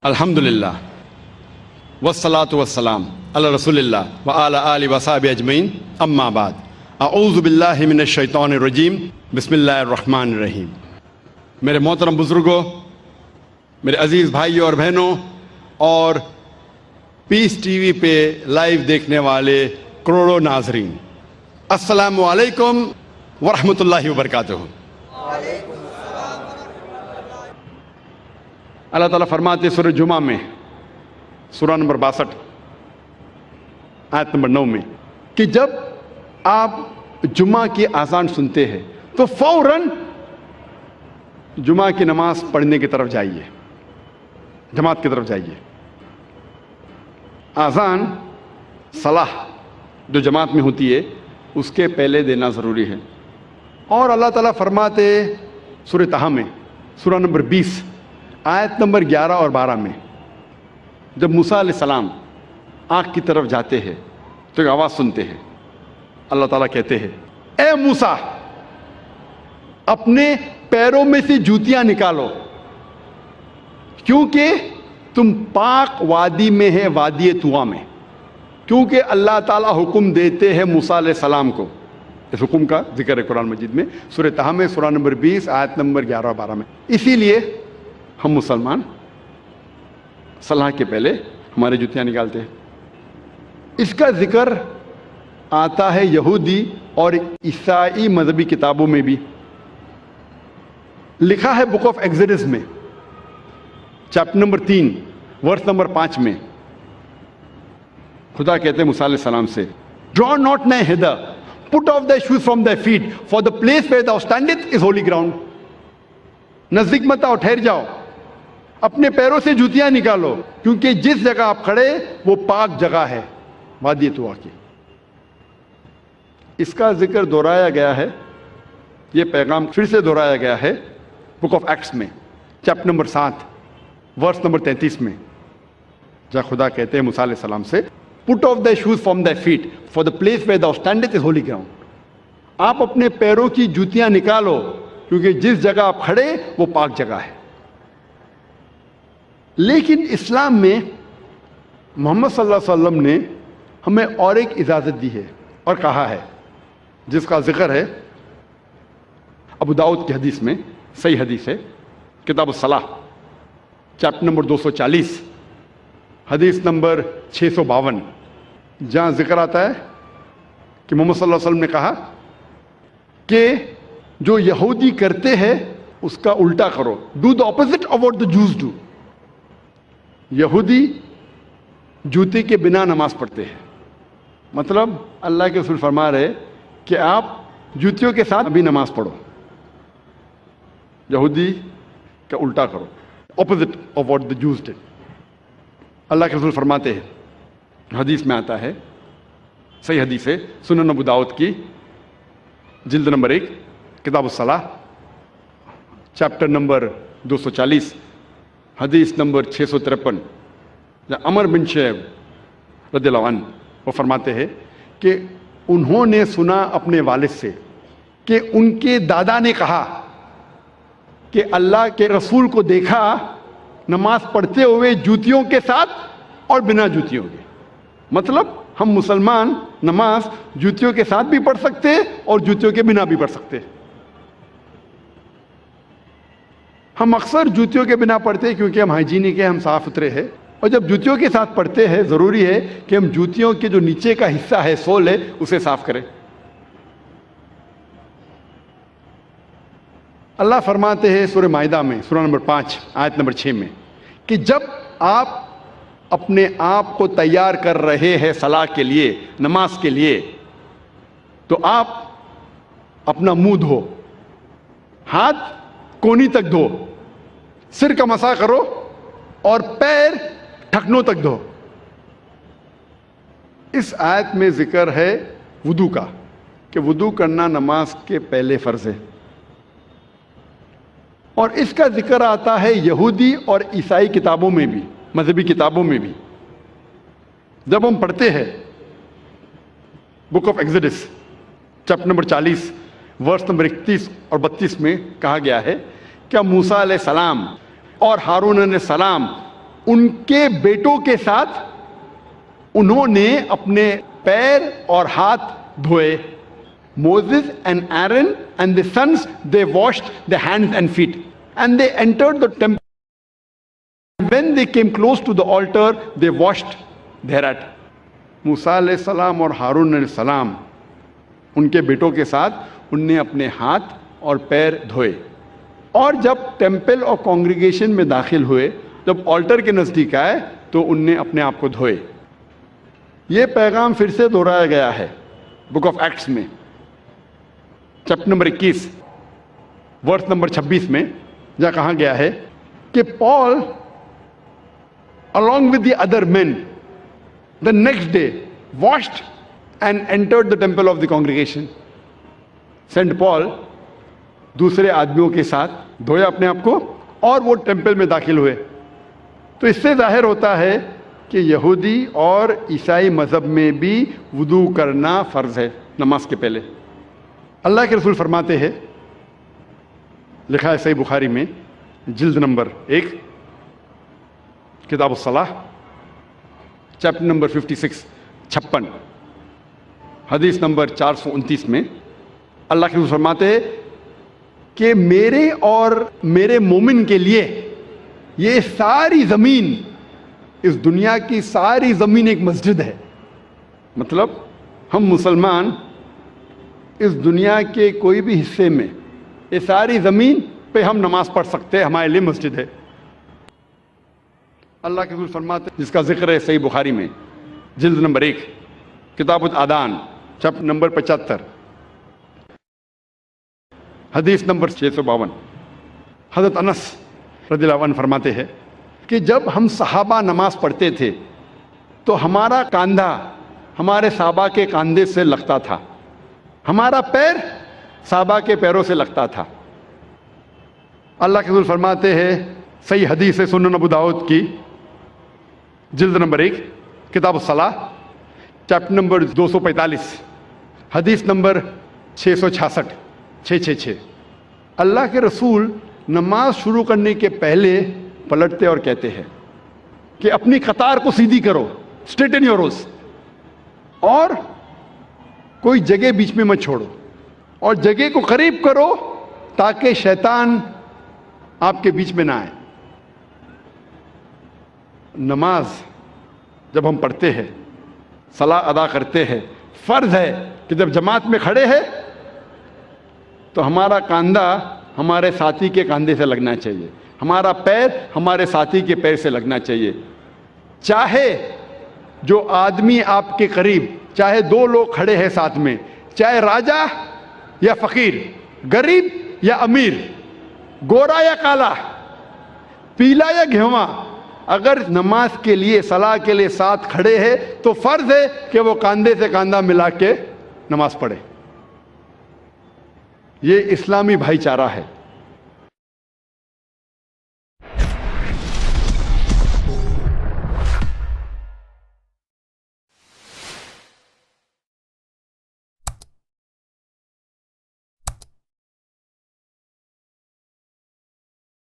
الحمدللہ والصلاة والسلام علی رسول اللہ وعلی آلہ وصحبہ اجمعین، اما بعد، اعوذ باللہ من الشیطان الرجیم، بسم اللہ الرحمن الرحیم۔ میرے محترم بزرگوں، میرے عزیز بھائیوں اور بہنوں، اور پیس ٹی وی پہ لائیو دیکھنے والے کروڑوں ناظرین، السلام علیکم ورحمۃ اللہ وبرکاتہ۔ اللہ تعالیٰ فرماتے سورہ جمعہ میں، سورہ نمبر 62 آیت نمبر 9 میں، کہ جب آپ جمعہ کی اذان سنتے ہیں تو فوراً جمعہ کی نماز پڑھنے کی طرف جائیے، جماعت کی طرف جائیے۔ اذان صلاح جو جماعت میں ہوتی ہے اس کے پہلے دینا ضروری ہے۔ اور اللہ تعالیٰ فرماتے سورہ طٰہٰ میں، سورہ نمبر 20 آیت نمبر 11 اور 12 میں، جب موسیٰ علیہ السلام آنکھ کی طرف جاتے ہیں تو ایک آواز سنتے ہیں۔ اللہ تعالیٰ کہتے ہیں، اے موسیٰ اپنے پیروں میں سے جوتیاں نکالو، کیونکہ تم پاک وادی میں ہے، وادی طویٰ میں۔ کیونکہ اللہ تعالیٰ حکم دیتے ہیں موسیٰ علیہ السلام کو، اس حکم کا ذکر ہے قرآن مجید میں، سورہ طٰہٰ میں، سورہ نمبر 20 آیت نمبر 11 اور 12 میں۔ اسی لیے ہم مسلمان صلاح کے پہلے ہمارے جوتیاں نکالتے ہیں۔ اس کا ذکر آتا ہے یہودی اور عیسائی مذہبی کتابوں میں بھی۔ لکھا ہے بک آف ایگزڈس میں، چیپٹر نمبر 3 ورس نمبر 5 میں، خدا کہتے ہیں موسیٰ علیہ السلام سے، draw not nigh hither, put off thy shoes from thy feet, for the place where thou standest is holy ground۔ نزدیک مت آؤ، ٹھہر جاؤ، اپنے پیروں سے جوتیاں نکالو، کیونکہ جس جگہ آپ کھڑے وہ پاک جگہ ہے، وادی طویٰ کی۔ اس کا ذکر دہرایا گیا ہے، یہ پیغام پھر سے دہرایا گیا ہے بک آف ایکٹس میں، چیپٹر نمبر 7 ورس نمبر 33 میں، جہاں خدا کہتے ہیں موسیٰ علیہ السلام سے، put off thy shoes from thy feet, for the place where thou standest is holy ground۔ آپ اپنے پیروں کی جوتیاں نکالو، کیونکہ جس جگہ آپ کھڑے وہ پاک جگہ ہے۔ لیکن اسلام میں محمد صلی اللہ علیہ وسلم نے ہمیں اور ایک اجازت دی ہے اور کہا ہے، جس کا ذکر ہے ابو داؤد کی حدیث میں، صحیح حدیث ہے، کتاب الصلاح، چیپٹر نمبر 240 حدیث نمبر 652، جہاں ذکر آتا ہے کہ محمد صلی اللہ علیہ وسلم نے کہا کہ جو یہودی کرتے ہیں اس کا الٹا کرو، do the opposite of what the Jews do. یہودی جوتے کے بنا نماز پڑھتے ہیں، مطلب اللہ کے رسول فرما رہے کہ آپ جوتیوں کے ساتھ بھی نماز پڑھو، یہودی کا الٹا کرو، اپوزٹ آف واٹ دا جوز ڈid۔ اللہ کے رسول فرماتے ہیں، حدیث میں آتا ہے، صحیح حدیث ہے، سنن ابو داؤد کی جلد نمبر 1 کتاب الصلاح، چیپٹر نمبر 240 حدیث نمبر 653، جہاں عمر بن شعیب رضی اللہ عنہ وہ فرماتے ہیں کہ انہوں نے سنا اپنے والد سے کہ ان کے دادا نے کہا کہ اللہ کے رسول کو دیکھا نماز پڑھتے ہوئے جوتیوں کے ساتھ اور بنا جوتیوں کے۔ مطلب ہم مسلمان نماز جوتیوں کے ساتھ بھی پڑھ سکتے اور جوتیوں کے بنا بھی پڑھ سکتے۔ ہم اکثر جوتیوں کے بنا پڑھتے کیونکہ ہم ہائیجینک ہیں، ہم صاف ستھرے ہیں، اور جب جوتیوں کے ساتھ پڑھتے ہیں ضروری ہے کہ ہم جوتیوں کے جو نیچے کا حصہ ہے، سول ہے، اسے صاف کریں۔ اللہ فرماتے ہیں سورہ مائدہ میں، سورہ نمبر 5 آیت نمبر 6 میں، کہ جب آپ اپنے آپ کو تیار کر رہے ہیں صلاح کے لیے، نماز کے لیے، تو آپ اپنا منہ دھو، ہاتھ کونی تک دھو، سر کا مسح کرو اور پیر ٹھکنوں تک دھو۔ اس آیت میں ذکر ہے وضو کا، کہ وضو کرنا نماز کے پہلے فرض ہے، اور اس کا ذکر آتا ہے یہودی اور عیسائی کتابوں میں بھی، مذہبی کتابوں میں بھی۔ جب ہم پڑھتے ہیں book of Exodus chapter number 40 verse number 31 اور 32 میں کہا گیا ہے کہ موسیٰ علیہ السلام اور ہارون علیہ السلام ان کے بیٹوں کے ساتھ انہوں نے اپنے پیر اور ہاتھ دھوئے. Moses and Aaron and the sons, they washed their hands and feet. And they entered the temple. When they came close to the altar, they washed thereat. موسیٰ علیہ السلام اور ہارون علیہ السلام ان کے بیٹوں کے ساتھ ان نے اپنے ہاتھ اور پیر دھوئے. اور جب ٹیمپل اور کانگریگیشن میں داخل ہوئے، جب آلٹر کے نزدیک آئے تو ان نے اپنے آپ کو دھوئے. یہ پیغام پھر سے دہرایا گیا ہے بک آف ایکٹس میں، چیپٹر نمبر 21 ورس نمبر 26 میں، جہاں کہا گیا ہے کہ پال along with the other men the next day washed and entered the temple of the congregation. Saint Paul دوسرے آدمیوں کے ساتھ دھویا اپنے آپ کو اور وہ ٹیمپل میں داخل ہوئے. تو اس سے ظاہر ہوتا ہے کہ یہودی اور عیسائی مذہب میں بھی وضو کرنا فرض ہے نماز کے پہلے. اللہ کے رسول فرماتے ہیں، لکھا ہے صحیح بخاری میں جلد نمبر 1 کتاب الصلاح چیپٹر نمبر 56 حدیث نمبر 429 میں اللہ کے رسول فرماتے ہیں کہ میرے اور میرے مومن کے لیے یہ ساری زمین، اس دنیا کی ساری زمین ایک مسجد ہے. مطلب ہم مسلمان اس دنیا کے کوئی بھی حصے میں یہ ساری زمین پہ ہم نماز پڑھ سکتے ہیں، ہمارے لیے مسجد ہے. اللہ کے رسول فرماتے جس کا ذکر ہے صحیح بخاری میں جلد نمبر 1 کتاب الادان چیپٹر نمبر 75 حدیث نمبر 652. حضرت انس رضی اللہ عنہ فرماتے ہیں کہ جب ہم صحابہ نماز پڑھتے تھے تو ہمارا کاندھا ہمارے صحابہ کے کاندھے سے لگتا تھا، ہمارا پیر صحابہ کے پیروں سے لگتا تھا. اللہ کے رسول فرماتے ہیں صحیح حدیث ہے سنن ابو داؤد کی جلد نمبر 1 کتاب الصلاح چیپٹر نمبر 245 حدیث نمبر 666 اللہ کے رسول نماز شروع کرنے کے پہلے پلٹتے اور کہتے ہیں کہ اپنی قطار کو سیدھی کرو، اسٹریٹن یور روز، اور کوئی جگہ بیچ میں مت چھوڑو، اور جگہ کو قریب کرو تاکہ شیطان آپ کے بیچ میں نہ آئے. نماز جب ہم پڑھتے ہیں، صلاح ادا کرتے ہیں، فرض ہے کہ جب جماعت میں کھڑے ہیں تو ہمارا کاندھا ہمارے ساتھی کے کاندھے سے لگنا چاہیے، ہمارا پیر ہمارے ساتھی کے پیر سے لگنا چاہیے. چاہے جو آدمی آپ کے قریب، چاہے 2 لوگ کھڑے ہیں ساتھ میں، چاہے راجا یا فقیر، غریب یا امیر، گورا یا کالا، پیلا یا گھیواں، اگر نماز کے لیے صلاح کے لیے ساتھ کھڑے ہیں تو فرض ہے کہ وہ کاندھے سے کاندھا ملا کے نماز پڑھے. یہ اسلامی بھائی چارہ ہے.